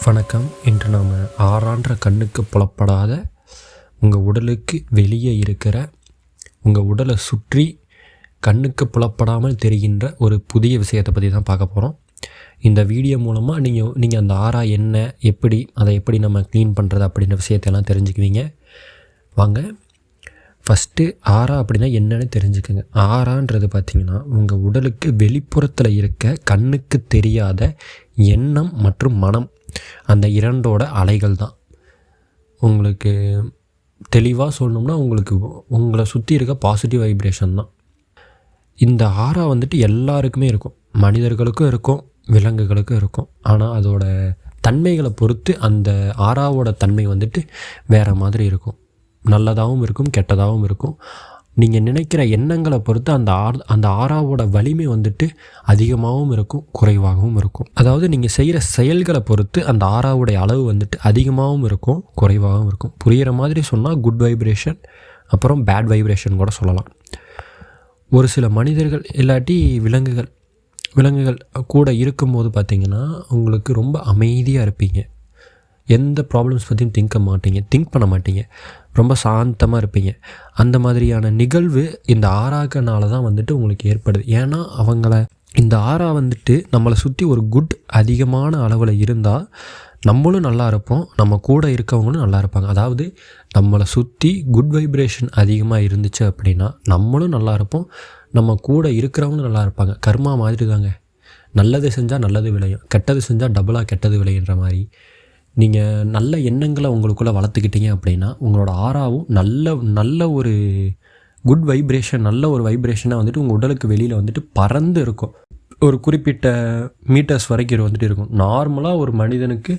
வணக்கம். இன்று நாம் ஆறான்ற கண்ணுக்கு புலப்படாத உங்கள் உடலுக்கு வெளியே இருக்கிற உங்கள் உடலை சுற்றி கண்ணுக்கு புலப்படாமல் தெரிகின்ற ஒரு புதிய விஷயத்தை பற்றி தான் பார்க்க போகிறோம். இந்த வீடியோ மூலமாக நீங்கள் அந்த ஆறா என்ன, அதை எப்படி நம்ம க்ளீன் பண்ணுறது அப்படின்ற விஷயத்தையெல்லாம் தெரிஞ்சுக்குவீங்க. வாங்க ஃபஸ்ட்டு ஆறா அப்படின்னா என்னென்னு தெரிஞ்சுக்கோங்க. ஆறான்றது பார்த்திங்கன்னா உங்கள் உடலுக்கு வெளிப்புறத்தில் இருக்க கண்ணுக்கு தெரியாத எண்ணம் மற்றும் மனம், அந்த இரண்டோட அலைகள் தான். உங்களுக்கு தெளிவாக சொல்லணும்னா உங்களை சுற்றி இருக்க பாசிட்டிவ் வைப்ரேஷன் தான். இந்த ஆறா எல்லாருக்குமே இருக்கும், மனிதர்களுக்கும் இருக்கும், விலங்குகளுக்கும் இருக்கும். ஆனால் அதோட தன்மைகளை பொறுத்து அந்த ஆறாவோட தன்மை வேறு மாதிரி இருக்கும். நல்லதாகவும் இருக்கும், கெட்டதாகவும் இருக்கும். நீங்கள் நினைக்கிற எண்ணங்களை பொறுத்து அந்த ஆறாவோட வலிமை அதிகமாகவும் இருக்கும், குறைவாகவும் இருக்கும். அதாவது நீங்கள் செய்கிற செயல்களை பொறுத்து அந்த ஆறாவுடைய அளவு அதிகமாகவும் இருக்கும், குறைவாகவும் இருக்கும். புரிகிற மாதிரி சொன்னால் குட் வைப்ரேஷன், அப்புறம் பேட் வைப்ரேஷன் கூட சொல்லலாம். ஒரு சில மனிதர்கள் இல்லாட்டி விலங்குகள் கூட இருக்கும்போது பார்த்திங்கன்னா உங்களுக்கு ரொம்ப அமைதியாக இருப்பீங்க. எந்த ப்ராப்ளம்ஸ் பற்றியும் திங்க் பண்ண மாட்டீங்க, ரொம்ப சாந்தமாக இருப்பீங்க. அந்த மாதிரியான நிகழ்வு இந்த ஆறாக்கனால தான் உங்களுக்கு ஏற்படுது. ஏன்னா இந்த ஆறா நம்மளை சுற்றி ஒரு குட் அதிகமான அளவில் இருந்தால் நம்மளும் நல்லா இருப்போம், நம்ம கூட இருக்கவங்களும் நல்லா இருப்பாங்க. அதாவது நம்மளை சுற்றி குட் வைப்ரேஷன் அதிகமாக இருந்துச்சு அப்படின்னா நம்மளும் நல்லா இருப்போம், நம்ம கூட இருக்கிறவங்களும் நல்லா இருப்பாங்க. கர்மா மாதிரி தாங்க. நல்லது செஞ்சால் நல்லது விளையும், கெட்டது செஞ்சால் டபுளாக கெட்டது விளையுன்ற மாதிரி. நீங்கள் நல்ல எண்ணங்களை உங்களுக்குள்ளே வளர்த்துக்கிட்டீங்க அப்படின்னா உங்களோட ஆறாவும் நல்ல ஒரு குட் வைப்ரேஷன், நல்ல ஒரு வைப்ரேஷனாக உங்கள் உடலுக்கு வெளியில் பறந்து இருக்கும். ஒரு குறிப்பிட்ட மீட்டர்ஸ் வரைக்கும் இருக்கும். நார்மலாக ஒரு மனிதனுக்கு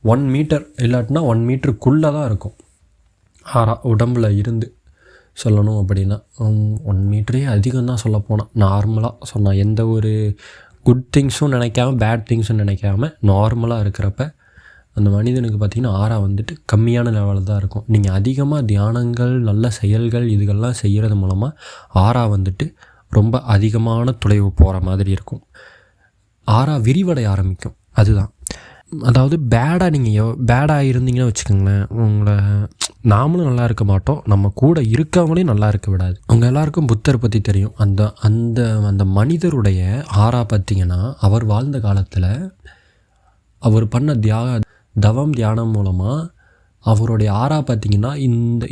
1 மீட்டர் இல்லாட்டினா 1 மீட்டருக்குள்ளே தான் இருக்கும் ஆறா உடம்பில் இருந்து. சொல்லணும் அப்படின்னா 1 மீட்டரே அதிகம் தான் சொல்லப்போனால். நார்மலாக சொன்னால் எந்த ஒரு குட் திங்ஸும் நினைக்காம பேட் திங்ஸும் நினைக்காம நார்மலாக இருக்கிறப்ப அந்த மனிதனுக்கு பார்த்திங்கன்னா ஆறா கம்மியான லெவலில் தான் இருக்கும். நீங்கள் அதிகமாக தியானங்கள், நல்ல செயல்கள் இதுகள்லாம் செய்கிறது மூலமாக ஆறா ரொம்ப அதிகமான தொலைவு போகிற மாதிரி இருக்கும். ஆறா விரிவடைய ஆரம்பிக்கும். அதுதான். அதாவது பேடாக இருந்தீங்கன்னா வச்சுக்கோங்களேன், நாமளும் நல்லா இருக்க மாட்டோம், நம்ம கூட இருக்கவங்களையும் நல்லா இருக்க விடாது. அவங்க எல்லாருக்கும் புத்தர் பற்றி தெரியும். அந்த மனிதருடைய ஆறா பார்த்திங்கன்னா அவர் வாழ்ந்த காலத்தில் அவர் பண்ண தியானம் மூலமாக அவருடைய ஆறா பார்த்திங்கன்னா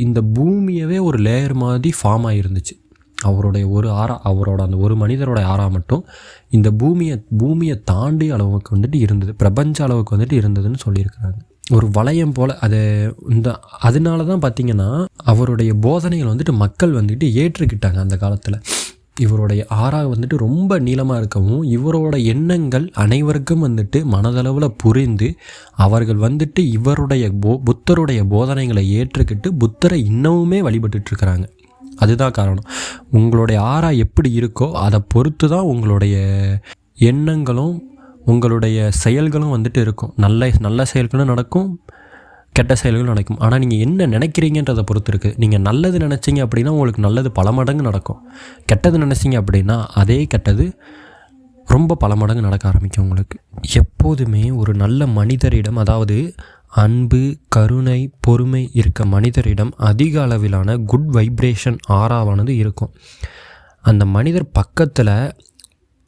இந்த பூமியவே ஒரு லேயர் மாதிரி ஃபார்ம் ஆகிருந்துச்சு. அவருடைய ஒரு ஆறா, அவரோட அந்த ஒரு மனிதரோட ஆறா மட்டும் இந்த பூமியை தாண்டி அளவுக்கு இருந்தது, பிரபஞ்ச அளவுக்கு இருந்ததுன்னு சொல்லியிருக்கிறாங்க. ஒரு வளையம் போல் அதனால தான் பார்த்திங்கன்னா அவருடைய போதனைகள் மக்கள் ஏற்றுக்கிட்டாங்க அந்த காலத்தில். இவருடைய ஆறா ரொம்ப நீளமாக இருக்கவும் இவரோட எண்ணங்கள் அனைவருக்கும் மனதளவில் புரிந்து அவர்கள் இவருடைய புத்தருடைய போதனைகளை ஏற்றுக்கிட்டு புத்தரை இன்னமுமே வழிபட்டுருக்கிறாங்க. அதுதான் காரணம். உங்களுடைய ஆறா எப்படி இருக்கோ அதை பொறுத்து தான் உங்களுடைய எண்ணங்களும் உங்களுடைய செயல்களும் இருக்கும். நல்ல செயல்களும் நடக்கும், கெட்ட செயல்களும் நடக்கும். ஆனால் நீங்கள் என்ன நினைக்கிறீங்கன்றதை பொறுத்து இருக்குது. நீங்கள் நல்லது நினச்சிங்க அப்படின்னா உங்களுக்கு நல்லது பல மடங்கு நடக்கும். கெட்டது நினச்சிங்க அப்படின்னா அதே கெட்டது ரொம்ப பல மடங்கு நடக்க ஆரம்பிக்கும் உங்களுக்கு. எப்போதுமே ஒரு நல்ல மனிதரிடம், அதாவது அன்பு, கருணை, பொறுமை இருக்க மனிதரிடம் அதிக அளவிலான குட் வைப்ரேஷன் ஆறாவானது இருக்கும். அந்த மனிதர் பக்கத்தில்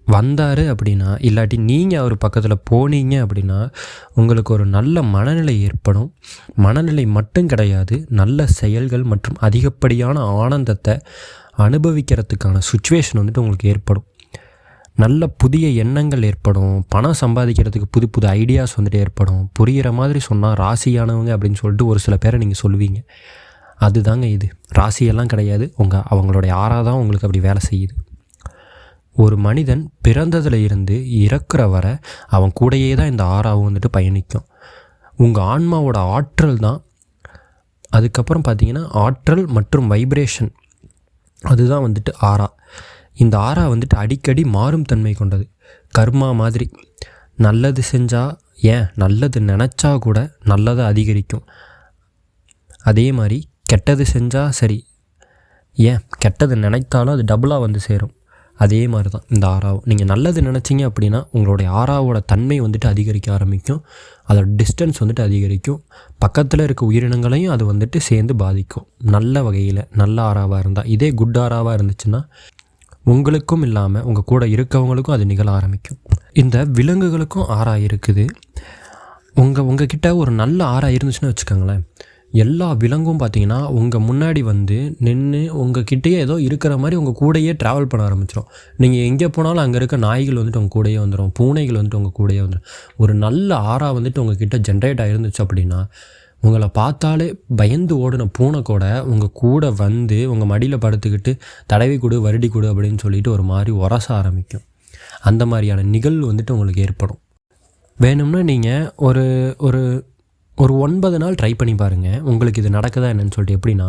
வந்தார் அப்படின்னா, இல்லாட்டி நீங்கள் அவர் பக்கத்தில் போனீங்க அப்படின்னா உங்களுக்கு ஒரு நல்ல மனநிலை ஏற்படும். மனநிலை மட்டும் கிடையாது, நல்ல செயல்கள் மற்றும் அதிகப்படியான ஆனந்தத்தை அனுபவிக்கிறதுக்கான சுச்சுவேஷன் உங்களுக்கு ஏற்படும். நல்ல புதிய எண்ணங்கள் ஏற்படும், பணம் சம்பாதிக்கிறதுக்கு புது ஐடியாஸ் ஏற்படும். புரிகிற மாதிரி சொன்னால் ராசியானவங்க அப்படின்னு சொல்லிட்டு ஒரு சில பேரை நீங்கள் சொல்லுவீங்க. அதுதாங்க இது. ராசியெல்லாம் கிடையாது, அவங்களுடைய ஆறா தான் உங்களுக்கு அப்படி வேலை செய்யுது. ஒரு மனிதன் பிறந்ததில் இருந்து இறக்குற வரை அவன் கூடையே தான் இந்த ஆறாவும் பயணிக்கும். உங்கள் ஆன்மாவோட ஆற்றல் தான். அதுக்கப்புறம் பார்த்திங்கன்னா ஆற்றல் மற்றும் வைப்ரேஷன், அதுதான் ஆறா. இந்த ஆறா அடிக்கடி மாறும் தன்மை கொண்டது. கர்மா மாதிரி. நல்லது செஞ்சால், நல்லது நினச்சா கூட நல்லதை அதிகரிக்கும். அதே மாதிரி கெட்டது செஞ்சால் சரி, கெட்டது நினைத்தாலும் அது டபுளாக சேரும். அதே மாதிரி தான் இந்த ஆறாவும். நீங்கள் நல்லது நினச்சிங்க அப்படின்னா உங்களுடைய ஆறாவோட தன்மை வந்துட்டு அதிகரிக்க ஆரம்பிக்கும். அதோட டிஸ்டன்ஸ் வந்துட்டு அதிகரிக்கும். பக்கத்தில் இருக்க உயிரினங்களையும் அது வந்துட்டு சேர்ந்து பாதிக்கும். நல்ல வகையில் நல்ல ஆறாவாக இருந்தால். இதே குட் ஆறாவாக இருந்துச்சுன்னா உங்களுக்கும் இல்லாமல் உங்கள் கூட இருக்கவங்களுக்கும் அது நிகழ ஆரம்பிக்கும். இந்த விலங்குகளுக்கும் ஆறா இருக்குது. உங்ககிட்ட ஒரு நல்ல ஆறா இருந்துச்சுன்னு வச்சுக்கோங்களேன், எல்லா விலங்கும் பார்த்தீங்கன்னா உங்கள் முன்னாடி வந்து நின்று உங்ககிட்டயே ஏதோ இருக்கிற மாதிரி உங்கள் கூடையே ட்ராவல் பண்ண ஆரம்பிச்சிடும். நீங்கள் எங்கே போனாலும் அங்கே இருக்க நாய்கள் வந்துட்டு உங்கள் கூடையே வந்துடும், பூனைகள் வந்துட்டு உங்கள் கூடையே வந்துடும். ஒரு நல்ல ஆறா வந்துட்டு உங்ககிட்ட ஜென்ரேட் ஆகிருந்துச்சு அப்படின்னா உங்களை பார்த்தாலே பயந்து ஓடின பூனை கூட உங்கள் கூட வந்து உங்கள் மடியில் படுத்துக்கிட்டு தடவி கொடு வருடி கொடு அப்படின்னு சொல்லிட்டு ஒரு மாதிரி உரச ஆரம்பிக்கும். அந்த மாதிரியான நிகழ்வு வந்துட்டு உங்களுக்கு ஏற்படும். வேணும்னா நீங்கள் ஒரு ஒரு ஒரு 9 நாள் ட்ரை பண்ணி பாருங்கள், உங்களுக்கு இது நடக்குதா என்னன்னு சொல்லிட்டு. எப்படின்னா,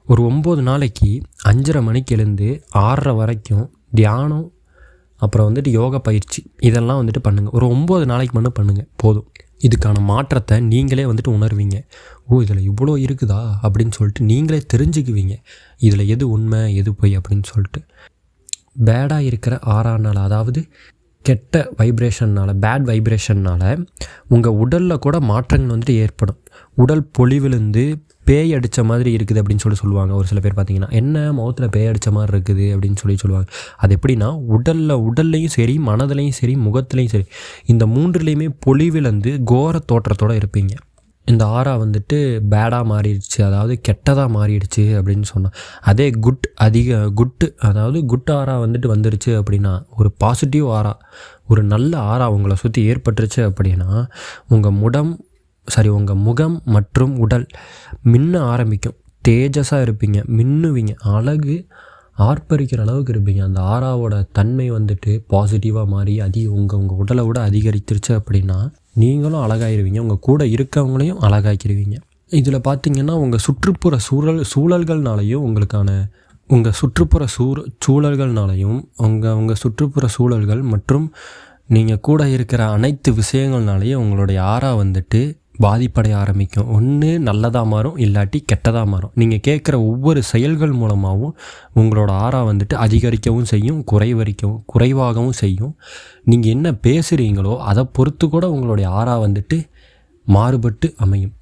ஒரு 9 நாளைக்கு 5:30 மணிக்கு எழுந்து 6:30 வரைக்கும் தியானம், அப்புறம் வந்துட்டு யோகா பயிற்சி இதெல்லாம் வந்துட்டு பண்ணுங்கள். ஒரு 9 நாளைக்கு மட்டும் பண்ணுங்கள், போதும். இதுக்கான மாற்றத்தை நீங்களே வந்துட்டு உணர்வீங்க. ஓ, இதில் இவ்வளோ இருக்குதா அப்படின்னு சொல்லிட்டு நீங்களே தெரிஞ்சுக்குவீங்க. இதில் எது உண்மை எது பொய் அப்படின்னு சொல்லிட்டு. பேடாக இருக்கிற 6ஆம் நாள், அதாவது கெட்ட வைப்ரேஷன்னால், பேட் வைப்ரேஷன்னால் உங்கள் உடலில் கூட மாற்றங்கள் வந்துட்டு ஏற்படும். உடல் பொலிவிழுந்து பேய் அடித்த மாதிரி இருக்குது அப்படின்னு சொல்லுவாங்க. ஒரு சில பேர் பார்த்தீங்கன்னா, என்ன முகத்தில் பேய் அடித்த மாதிரி இருக்குது அப்படின்னு சொல்லுவாங்க. அது எப்படின்னா, உடல்லையும் சரி, மனதிலையும் சரி, முகத்துலையும் சரி, இந்த 3லேயுமே பொலிவிழந்து கோர தோற்றத்தோடு இருப்பீங்க. இந்த ஆறா வந்துட்டு பேடாக மாறிடுச்சு, அதாவது கெட்டதாக மாறிடுச்சு அப்படின்னு சொன்னால். அதே அதாவது குட் ஆறா வந்துட்டு வந்துருச்சு அப்படின்னா, ஒரு பாசிட்டிவ் ஆறா, ஒரு நல்ல ஆறா உங்களை சுற்றி ஏற்பட்டுருச்சு அப்படின்னா உங்கள் முகம் மற்றும் உடல் மின்ன ஆரம்பிக்கும். தேஜஸாக இருப்பீங்க, மின்னுவீங்க, அழகு ஆர்ப்பரிக்கிற அளவுக்கு இருப்பீங்க. அந்த ஆறாவோட தன்மை வந்துட்டு பாசிட்டிவாக மாறி உங்கள் உடலை விட அதிகரித்துருச்சு அப்படின்னா நீங்களும் அழகாயிருவீங்க, உங்கள் கூட இருக்கவங்களையும் அழகாக்கிடுவீங்க. இதில் பார்த்திங்கன்னா உங்கள் சுற்றுப்புற சூழல்கள்னாலையும் உங்கள் சுற்றுப்புற சூழல்கள்னாலையும் உங்கள் சுற்றுப்புற சூழல்கள் மற்றும் நீங்கள் கூட இருக்கிற அனைத்து விஷயங்கள்னாலையும் உங்களுடைய ஆறா வந்துட்டு பாதிப்படைய ஆரம்பிக்கும். ஒன்று நல்லதாக மாறும், இல்லாட்டி கெட்டதாக மாறும். நீங்கள் கேட்குற ஒவ்வொரு செயல்கள் மூலமாகவும் உங்களோட ஆறா வந்துட்டு அதிகரிக்கவும் செய்யும், குறைவாகவும் செய்யும். நீங்கள் என்ன பேசுகிறீங்களோ அதை பொறுத்து கூட உங்களுடைய ஆறா வந்துட்டு மாறுபட்டு அமையும்.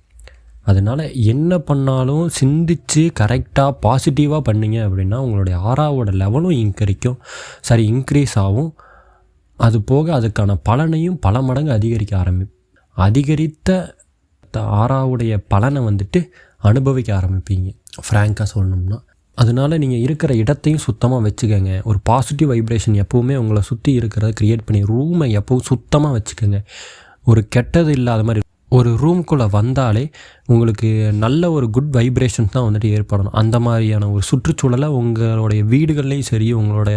அதனால் என்ன பண்ணாலும் சிந்தித்து கரெக்டாக பாசிட்டிவாக பண்ணிங்க அப்படின்னா உங்களுடைய ஆறாவோட லெவலும் இன்க்ரீஸ் ஆகும். அது போக அதுக்கான பலனையும் பல மடங்கு அதிகரித்த ஆறாவுடைய பலனை வந்துட்டு அனுபவிக்க ஆரம்பிப்பீங்க, ஃப்ராங்காக சொல்லணும்னா. அதனால் நீங்கள் இருக்கிற இடத்தையும் சுத்தமாக வச்சுக்கோங்க. ஒரு பாசிட்டிவ் வைப்ரேஷன் எப்போவுமே உங்களை சுற்றி இருக்கிறத க்ரியேட் பண்ணி ரூமை எப்போவும் சுத்தமாக வச்சுக்கோங்க. ஒரு கெட்டது இல்லாத மாதிரி ஒரு ரூம்குள்ளே வந்தாலே உங்களுக்கு நல்ல ஒரு குட் வைப்ரேஷன்ஸ் தான் வந்துட்டு ஏற்படணும். அந்த மாதிரியான ஒரு சுற்றுச்சூழலை உங்களுடைய வீடுகள்லேயும் சரி, உங்களோட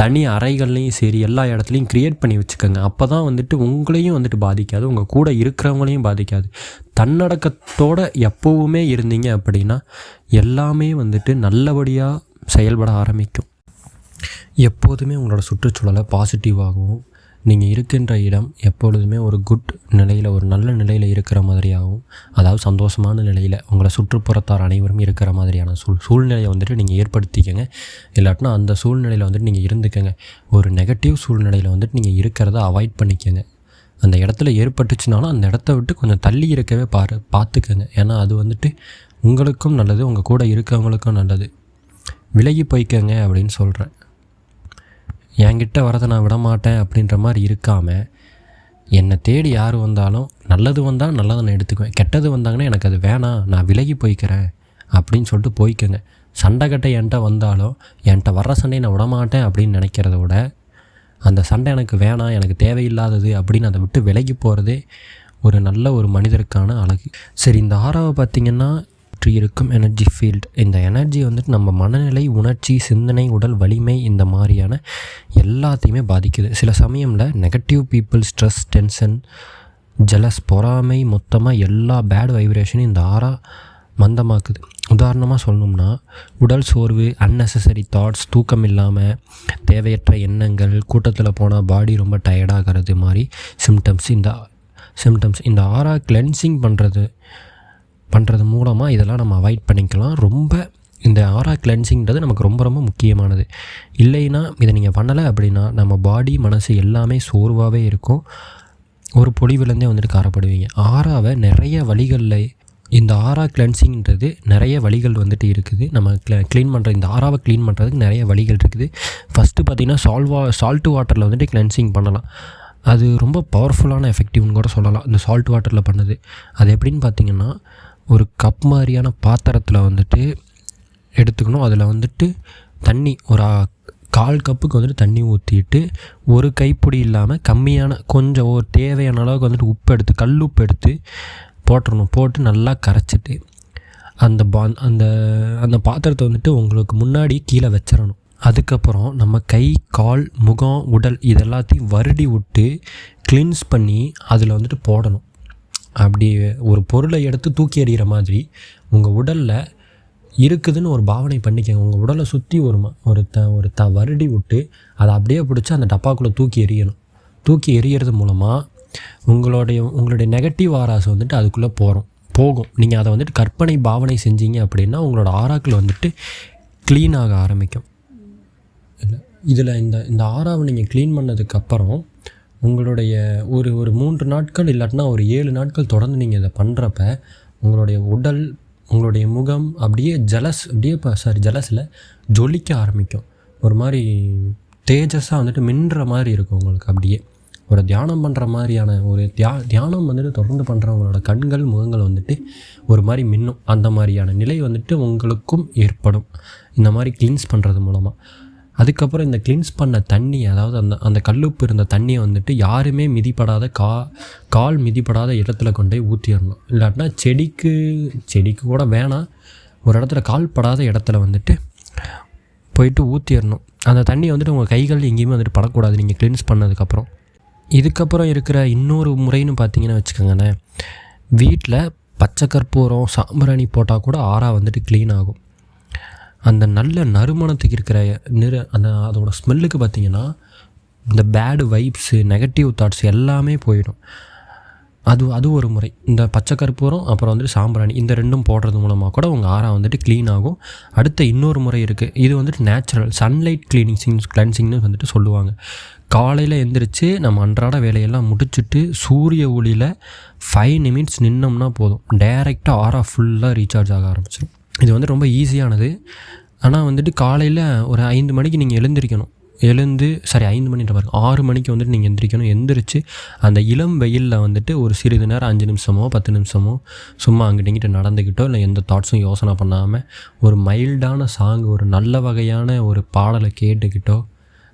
தனி அறைகள்லையும் சரி, எல்லா இடத்துலையும் க்ரியேட் பண்ணி வச்சுக்கோங்க. அப்போ தான் வந்துட்டு உங்களையும் வந்துட்டு பாதிக்காது, உங்கள் கூட இருக்கிறவங்களையும் பாதிக்காது. தன்னடக்கத்தோடு எப்போவுமே இருந்தீங்க அப்படின்னா எல்லாமே வந்துட்டு நல்லபடியாக செயல்பட ஆரம்பிக்கும். எப்போதுமே உங்களோட சுற்றுச்சூழலை பாசிட்டிவாகவும், நீங்கள் இருக்கின்ற இடம் எப்பொழுதுமே ஒரு குட் நிலையில், ஒரு நல்ல நிலையில் இருக்கிற மாதிரியாகவும், அதாவது சந்தோஷமான நிலையில் உங்களை சுற்றுப்புறத்தார் அனைவரும் இருக்கிற மாதிரியான சூழ்நிலையை வந்துட்டு நீங்கள் ஏற்படுத்திக்கங்க. இல்லாட்டினா அந்த சூழ்நிலையில் வந்துட்டு நீங்கள் இருந்துக்கங்க. ஒரு நெகட்டிவ் சூழ்நிலையில் வந்துட்டு நீங்கள் இருக்கிறத அவாய்ட் பண்ணிக்கங்க. அந்த இடத்துல ஏற்பட்டுச்சுனாலும் அந்த இடத்த விட்டு கொஞ்சம் தள்ளி இருக்கவே பார்த்துக்கங்க. ஏன்னா அது வந்துட்டு உங்களுக்கும் நல்லது, உங்கள் கூட இருக்கவங்களுக்கும் நல்லது. விலகி போய்க்கங்க அப்படின்னு சொல்கிறேன். என்கிட்ட வரதை நான் விட மாட்டேன் அப்படின்ற மாதிரி இருக்காமல், என்னை தேடி யார் வந்தாலும் நல்லது வந்தால் நல்லதை நான் எடுத்துக்குவேன், கெட்டது வந்தாங்கன்னா எனக்கு அது வேணாம், நான் விலகி போய்க்கிறேன் அப்படின்னு சொல்லிட்டு போய்க்கங்க. சண்டை கட்டை என்கிட்ட வந்தாலும் என்கிட்ட வர்ற சண்டையை நான் விடமாட்டேன் அப்படின்னு நினைக்கிறத விட, அந்த சண்டை எனக்கு வேணாம், எனக்கு தேவையில்லாதது அப்படின்னு அதை விட்டு விலகி போகிறதே ஒரு நல்ல ஒரு மனிதருக்கான அழகு. சரி, இந்த ஆறாவை பார்த்திங்கன்னா இருக்கும் எனர்ஜி ஃபீல்டு. இந்த எனர்ஜி வந்துட்டு நம்ம மனநிலை, உணர்ச்சி, சிந்தனை, உடல் வலிமை இந்த மாதிரியான எல்லாத்தையுமே பாதிக்குது. சில சமயமில் negative people, stress, tension, jealous, பொறாமை, மொத்தமாக எல்லா பேட் வைப்ரேஷனும் இந்த ஆறா மந்தமாக்குது. உதாரணமாக சொல்லணும்னா உடல் சோர்வு, அன்னெசரி தாட்ஸ், தூக்கம் இல்லாமல் தேவையற்ற எண்ணங்கள், கூட்டத்தில் போனால் பாடி ரொம்ப டயர்டாகிறது மாதிரி சிம்டம்ஸ் இந்த ஆறா கிளென்சிங் பண்ணுறது மூலமாக இதெல்லாம் நம்ம அவாய்ட் பண்ணிக்கலாம். ரொம்ப இந்த ஆரா கிளென்சிங்கிறது நமக்கு ரொம்ப ரொம்ப முக்கியமானது. இல்லைன்னா இதை நீங்கள் பண்ணலை அப்படின்னா நம்ம பாடி மனசு எல்லாமே சோர்வாகவே இருக்கும். ஒரு பொலிவிலேருந்தே வந்துட்டு காரப்படுவீங்க. ஆராவை நிறைய வழிகளில் இந்த ஆரா கிளென்சிங்கிறது நிறைய வழிகள் வந்துட்டு இருக்குது. நம்ம க்ளீன் பண்ணுற இந்த ஆராவை க்ளீன் பண்ணுறதுக்கு நிறைய வழிகள் இருக்குது. ஃபஸ்ட்டு பார்த்திங்கன்னா சால்ட்டு வாட்டரில் வந்துட்டு கிளென்சிங் பண்ணலாம். அது ரொம்ப பவர்ஃபுல்லான எஃபெக்டிவ்னு கூட சொல்லலாம் இந்த சால்ட் வாட்டரில் பண்ணது. அது எப்படின்னு பார்த்திங்கன்னா, ஒரு கப் மாதிரியான பாத்திரத்தில் வந்துட்டு எடுத்துக்கணும். அதில் வந்துட்டு தண்ணி ஒரு 1/4 கப்புக்கு வந்துட்டு தண்ணி ஊற்றிட்டு, ஒரு கைப்பிடி இல்லாமல் கம்மியான கொஞ்சம் ஒரு தேவையான அளவுக்கு வந்துட்டு உப்பு எடுத்து கல் உப்பு எடுத்து போட்டுடணும். போட்டு நல்லா கரைச்சிட்டு அந்த அந்த பாத்திரத்தை வந்துட்டு உங்களுக்கு முன்னாடி கீழே வச்சிடணும். அதுக்கப்புறம் நம்ம கை, கால், முகம், உடல் இது எல்லாத்தையும் வருடி விட்டு க்ளீன்ஸ் பண்ணி அதில் வந்துட்டு போடணும். அப்படி ஒரு பொருளை எடுத்து தூக்கி எறிகிற மாதிரி உங்கள் உடலில் இருக்குதுன்னு ஒரு பாவனை பண்ணிக்கங்க. உங்கள் உடலை சுற்றி ஒரு வருடி விட்டு அதை அப்படியே பிடிச்சி அந்த டப்பாக்குள்ளே தூக்கி எறியணும். தூக்கி எறிகிறது மூலமாக உங்களுடைய நெகட்டிவ் ஆராஸ் வந்துட்டு அதுக்குள்ளே போகும். நீங்கள் அதை வந்துட்டு கற்பனை பாவனை செஞ்சீங்க அப்படின்னா உங்களோட ஆராக்கள் வந்துட்டு க்ளீனாக ஆரம்பிக்கும். இல்லை இதில் இந்த ஆராவை நீங்கள் க்ளீன் பண்ணதுக்கப்புறம் உங்களுடைய ஒரு 3 நாட்கள் இல்லாட்டினா ஒரு 7 நாட்கள் தொடர்ந்து நீங்கள் இதை பண்ணுறப்ப உங்களுடைய உடல், உங்களுடைய முகம் அப்படியே ஜலஸில் ஜொலிக்க ஆரம்பிக்கும். ஒரு மாதிரி தேஜஸாக வந்துட்டு மின்ற மாதிரி இருக்கும் உங்களுக்கு. அப்படியே ஒரு தியானம் பண்ணுற மாதிரியான ஒரு தியானம் வந்துட்டு தொடர்ந்து பண்ணுறவங்களோட கண்கள், முகங்கள் வந்துட்டு ஒரு மாதிரி மின்னும். அந்த மாதிரியான நிலை வந்துட்டு உங்களுக்கும் ஏற்படும் இந்த மாதிரி க்ளீன்ஸ் பண்ணுறது மூலமாக. அதுக்கப்புறம் இந்த க்ளீன்ஸ் பண்ண தண்ணி, அதாவது அந்த கல்லுப்பு இருந்த தண்ணியை வந்துட்டு யாருமே மிதிப்படாத கால் மிதிப்படாத இடத்துல கொண்டு போய் ஊற்றிடணும். இல்லாட்டினா செடிக்கு கூட வேணாம், ஒரு இடத்துல கால் படாத இடத்துல வந்துட்டு போயிட்டு ஊற்றிடணும். அந்த தண்ணியை வந்துட்டு உங்கள் கைகள் எங்கேயுமே வந்துட்டு படக்கூடாது நீங்கள் க்ளீன்ஸ் பண்ணதுக்கப்புறம். இதுக்கப்புறம் இருக்கிற இன்னொரு முறைன்னு பார்த்தீங்கன்னா வச்சுக்கோங்களேன், வீட்டில் பச்சை கற்பூரம், சாம்பிராணி போட்டால் கூட ஆரா வந்துட்டு க்ளீன் ஆகும். அந்த நல்ல நறுமணத்துக்கு இருக்கிற அதோட ஸ்மெல்லுக்கு பார்த்திங்கன்னா இந்த பேடு வைப்ஸு, நெகட்டிவ் தாட்ஸ் எல்லாமே போயிடும். அது ஒரு முறை. இந்த பச்சை கற்பூரம் அப்புறம் வந்துட்டு சாம்பிராணி இந்த 2ம் போடுறது மூலமாக கூட உங்கள் ஆரா வந்துட்டு க்ளீன் ஆகும். அடுத்த இன்னொரு முறை இருக்குது. இது வந்துட்டு நேச்சுரல் சன்லைட் கிளென்சிங்னு வந்துட்டு சொல்லுவாங்க. காலையில் எழுந்திரிச்சு நம்ம அன்றாட வேலையெல்லாம் முடிச்சுட்டு சூரிய ஒளியில் 5 நிமிட்ஸ் நின்னோம்னா போதும், டைரெக்டாக ஆரா ஃபுல்லாக ரீசார்ஜ் ஆக ஆரம்பிச்சிடும். இது வந்து ரொம்ப ஈஸியானது. ஆனால் வந்துட்டு காலையில் ஒரு 5 மணிக்கு நீங்கள் எழுந்திரிக்கணும். 5 மணின்ற பாருங்க, 6 மணிக்கு வந்துட்டு நீங்கள் எந்திரிச்சு அந்த இளம் வெயிலில் வந்துட்டு ஒரு சிறிது நேரம் 5 நிமிஷமோ 10 நிமிஷமோ சும்மா அங்கிட்டு நடந்துக்கிட்டோ, இல்லை எந்த தாட்ஸும் யோசனை பண்ணாமல் ஒரு மைல்டான சாங், ஒரு நல்ல வகையான ஒரு பாடலை கேட்டுக்கிட்டோ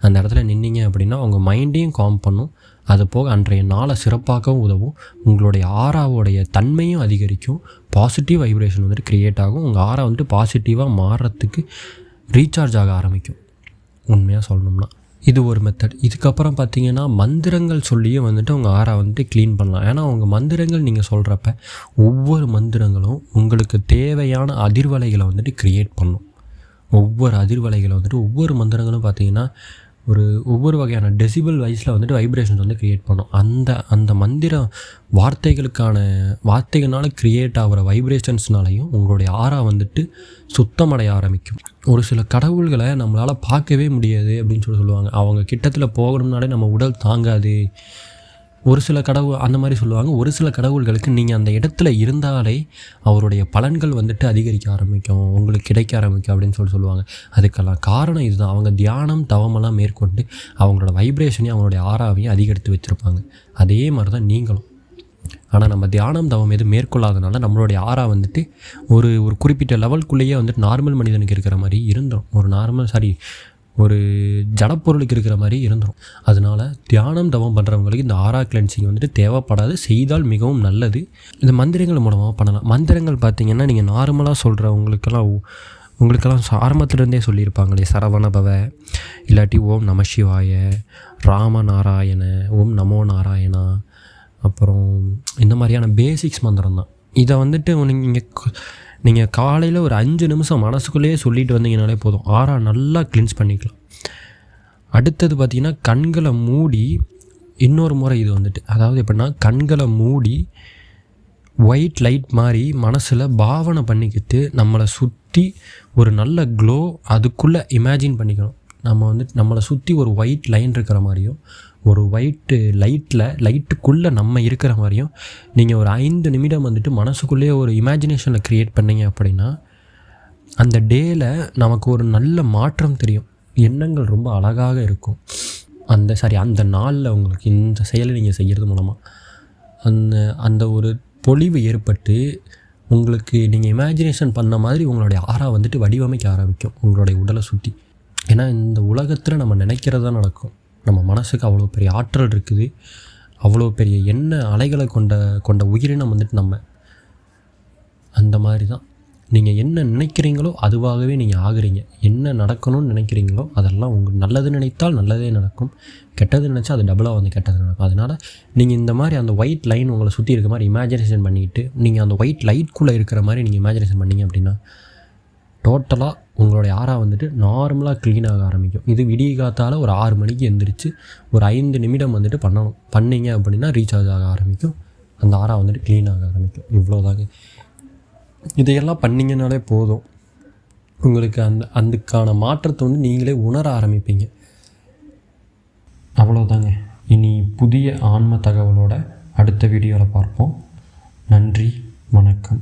அந்த இடத்துல நின்னீங்க அப்படின்னா உங்கள் மைண்டையும் காம் பண்ணும். அது போக அன்றைய நாளை சிறப்பாகவும் உதவும். உங்களுடைய ஆராவோடைய தன்மையும் அதிகரிக்கும். பாசிட்டிவ் வைப்ரேஷன் வந்துட்டு க்ரியேட் ஆகும். உங்கள் ஆரா வந்துட்டு பாசிட்டிவாக மாறுறதுக்கு ரீசார்ஜ் ஆக ஆரம்பிக்கும். உண்மையாக சொல்லணும்னா இது ஒரு மெத்தட். இதுக்கப்புறம் பார்த்திங்கன்னா மந்திரங்கள் சொல்லியும் வந்துட்டு உங்கள் ஆரா வந்துட்டு க்ளீன் பண்ணலாம். ஏன்னா உங்கள் மந்திரங்கள் நீங்கள் சொல்கிறப்ப ஒவ்வொரு மந்திரங்களும் உங்களுக்கு தேவையான அதிர்வலைகளை வந்துட்டு க்ரியேட் பண்ணும். ஒவ்வொரு மந்திரங்களும் பார்த்திங்கன்னா ஒவ்வொரு வகையான டெசிபிள் வைஸில் வந்துட்டு வைப்ரேஷன்ஸ் வந்து க்ரியேட் பண்ணும். அந்த மந்திர வார்த்தைகளால் க்ரியேட் ஆகிற வைப்ரேஷன்ஸ்னாலையும் உங்களுடைய ஆரா வந்துட்டு சுத்தமடைய ஆரம்பிக்கும். ஒரு சில கடவுள்களை நம்மளால் பார்க்கவே முடியாது அப்படின்னு சொல்லுவாங்க. அவங்க கிட்டத்தில் போகணும்னாலே நம்ம உடல் தாங்காது. ஒரு சில கடவுள் அந்த மாதிரி சொல்லுவாங்க. ஒரு சில கடவுள்களுக்கு நீங்கள் அந்த இடத்துல இருந்தாலே அவருடைய பலன்கள் வந்துட்டு அதிகரிக்க ஆரம்பிக்கும், உங்களுக்கு கிடைக்க ஆரம்பிக்கும் அப்படின்னு சொல்லுவாங்க. அதுக்கெல்லாம் காரணம் இதுதான். அவங்க தியானம், தவமெல்லாம் மேற்கொண்டு அவங்களோட வைப்ரேஷனையும் அவங்களுடைய ஆராவையும் அதிகரித்து வச்சுருப்பாங்க. அதே மாதிரி தான் நீங்களும். ஆனால் நம்ம தியானம், தவம் எதுவும் மேற்கொள்ளாதனால நம்மளுடைய ஆரா வந்துட்டு ஒரு குறிப்பிட்ட லெவல்குள்ளேயே வந்துட்டு நார்மல் மனிதனுக்கு இருக்கிற மாதிரி இருந்துடும். ஒரு ஜடப்பொருளுக்கு இருக்கிற மாதிரி இருந்துடும். அதனால் தியானம், தவம் பண்ணுறவங்களுக்கு இந்த ஆரா கிளென்சிங் வந்துட்டு தேவைப்படாது. செய்தால் மிகவும் நல்லது. இந்த மந்திரங்கள் மூலமாக பண்ணலாம். மந்திரங்கள் பார்த்திங்கன்னா நீங்கள் நார்மலாக உங்களுக்கெல்லாம் ஆரம்பத்துலேருந்தே சொல்லியிருப்பாங்களே, சரவணபவ, இல்லாட்டி ஓம் நம சிவாய, ராமநாராயண, ஓம் நமோ நாராயணா, அப்புறம் இந்த மாதிரியான பேசிக்ஸ் மந்திரம் தான். இதை வந்துட்டு நீங்கள் காலையில் ஒரு 5 நிமிஷம் மனசுக்குள்ளேயே சொல்லிட்டு வந்தீங்கனாலே போதும், ஆரா நல்லா க்ளீன்ஸ் பண்ணிக்கலாம். அடுத்தது பார்த்திங்கன்னா கண்களை மூடி இன்னொரு முறை இது வந்துட்டு, அதாவது எப்படின்னா கண்களை மூடி ஒயிட் லைட் மாதிரி மனசில் பாவனை பண்ணிக்கிட்டு நம்மளை சுற்றி ஒரு நல்ல க்ளோ அதுக்குள்ளே இமேஜின் பண்ணிக்கணும். நம்மளை சுற்றி ஒரு ஒயிட் லைன் இருக்கிற மாதிரியும் ஒரு ஒயிட்டு லைட்டுக்குள்ளே நம்ம இருக்கிற மாதிரியும் நீங்கள் ஒரு 5 நிமிடம் மனசுக்குள்ளேயே ஒரு இமேஜினேஷனில் க்ரியேட் பண்ணிங்க அப்படின்னா அந்த டேயில் நமக்கு ஒரு நல்ல மாற்றம் தெரியும். எண்ணங்கள் ரொம்ப அழகாக இருக்கும். அந்த நாளில் உங்களுக்கு இந்த செயலை நீங்கள் செய்கிறது மூலமாக அந்த ஒரு பொலிவு ஏற்பட்டு உங்களுக்கு நீங்கள் இமேஜினேஷன் பண்ண மாதிரி உங்களுடைய ஆறா வடிவமைக்க ஆரம்பிக்கும் உங்களுடைய உடலை சுற்றி. ஏன்னா இந்த உலகத்தில் நம்ம நினைக்கிறது தான் நடக்கும். நம்ம மனசுக்கு அவ்வளோ பெரிய ஆற்றல் இருக்குது. அவ்வளோ பெரிய எண்ண அலைகளை கொண்ட உயிரினம் நம்ம அந்த மாதிரி தான். நீங்கள் என்ன நினைக்கிறீங்களோ அதுவாகவே நீங்கள் ஆகுறீங்க. என்ன நடக்கணும்னு நினைக்கிறீங்களோ அதெல்லாம் நல்லது நினைத்தால் நல்லதே நடக்கும், கெட்டது நினச்சா அது டபுளாக கெட்டது நடக்கும். அதனால் நீங்கள் இந்த மாதிரி அந்த ஒயிட் லைன் உங்களை சுற்றி இருக்க மாதிரி இமேஜினேஷன் பண்ணிக்கிட்டு நீங்கள் அந்த ஒயிட் லைட்குள்ளே இருக்கிற மாதிரி நீங்கள் இமேஜினேஷன் பண்ணிங்க அப்படின்னா டோட்டலாக உங்களுடைய ஆறா நார்மலாக க்ளீன் ஆக ஆரம்பிக்கும். இது விடிய காத்தால் ஒரு 6 மணிக்கு எந்திரிச்சு ஒரு 5 நிமிடம் பண்ணணும். பண்ணிங்க அப்படின்னா ரீசார்ஜ் ஆக ஆரம்பிக்கும். அந்த ஆறா க்ளீன் ஆக ஆரம்பிக்கும். இவ்வளோதாங்க. இதையெல்லாம் பண்ணிங்கனாலே போதும், உங்களுக்கு அதுக்கான மாற்றத்தை நீங்களே உணர ஆரம்பிப்பீங்க. அவ்வளோதாங்க. இனி புதிய ஆன்ம தகவலோட அடுத்த வீடியோவில் பார்ப்போம். நன்றி, வணக்கம்.